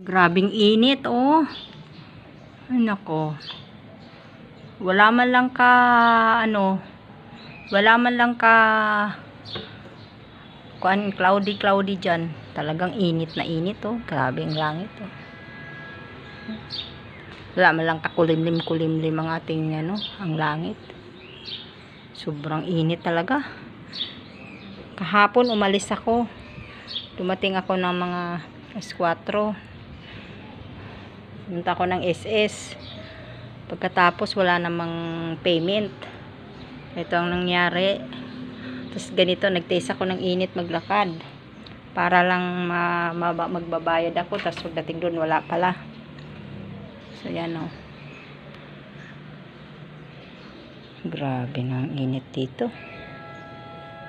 Grabing init, oh. Ay, nako. Wala man lang ka, wala man lang ka, cloudy dyan. Talagang init na init, oh. Grabe ang langit, oh. Wala man lang kakulimlim-kulimlim ang ating, ang langit. Sobrang init talaga. Kahapon, umalis ako. Dumating ako ng mga 4. Punta ako ng SS. Pagkatapos wala namang payment. Ito ang nangyari. Tapos ganito, nagtaste ako ng init maglakad. Para lang magbabayad ako. Tapos pagdating doon, wala pala. So yan, oh. Grabe na ang init dito.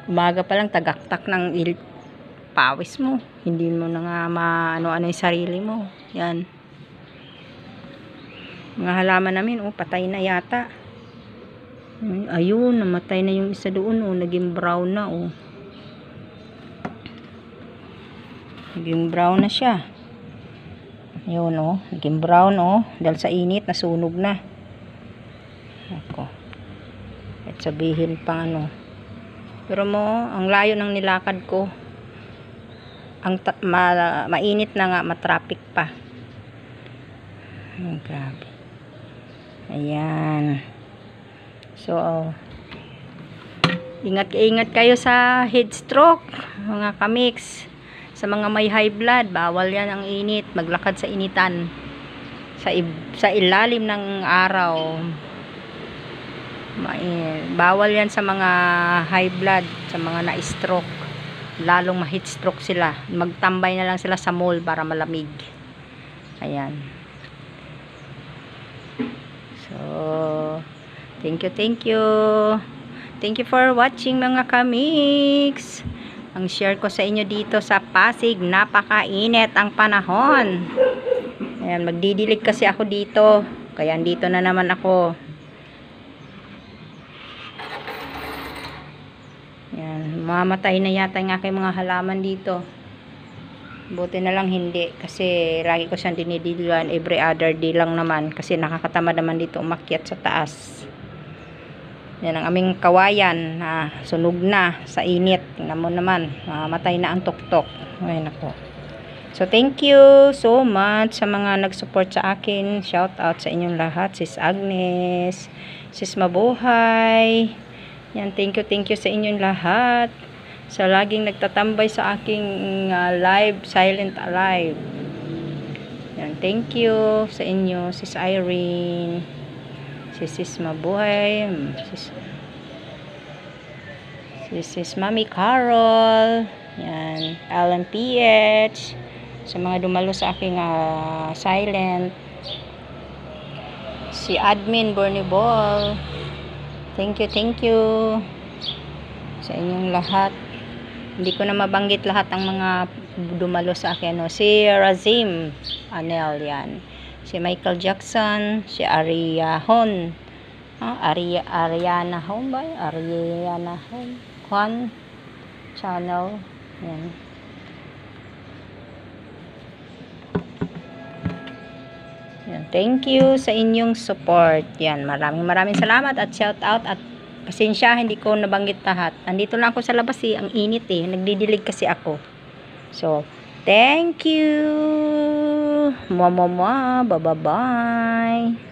Umaga pa lang, tagaktak ng pawis mo. Hindi mo na nga ano-ano yung sarili mo. Yan. Mga halaman namin, oh, patay na yata. Ayun, namatay na yung isa doon, oh, naging brown na, oh. Naging brown na siya. Ayun, oh, naging brown, oh, dahil sa init, nasunog na. Ako. At sabihin pang Pero ang layo ng nilakad ko. Mainit na nga, matraffic pa. Grabe. Ayan. So, ingat kayo sa heat stroke, mga kamix. Sa mga may high blood, bawal yan ang init. Maglakad sa initan. Sa ilalim ng araw. Bawal yan sa mga high blood, sa mga na-stroke. Lalong ma-heat stroke sila. Magtambay na lang sila sa mall para malamig. Ayan. So, thank you. Thank you for watching, mga kamix. Ang share ko sa inyo dito sa Pasig, napakainit ang panahon. Ayan, magdidilig kasi ako dito. Kaya dito na naman ako. Ayan, mamatay na yata yung aking mga halaman dito. Buti na lang hindi, kasi lagi ko siyang dinidiligan every other day lang naman, kasi nakakatamad naman dito umakyat sa taas. Yan ang aming kawayan na sunog na sa init. Tingnan mo naman, mamatay na ang tuktok. Ay nako. So thank you so much sa mga nag-support sa akin. Shout out sa inyong lahat. Sis Agnes, Sis Mabuhay. Yan, thank you sa inyong lahat. Sa laging nagtatambay sa aking live, silent alive. Yan, thank you sa inyo, Sis Irene, Sis Mabuhay, Sis Mami Carol, yan, Alan PH, sa mga dumalo sa aking silent, si Admin Bernie Ball. Thank you sa inyong lahat. Hindi ko na mabanggit lahat ang mga dumalo sa akin. Si Razim Anel, yan. Si Michael Jackson, si Ariana Home ba? Ariana Home. Juan Channel. Yan. Yan. Thank you sa inyong support. Yan. Maraming salamat at shout out at pasensya, hindi ko nabanggit lahat. Andito lang ako sa labas, ang init nagdidilig kasi ako. So, thank you. Bye-bye.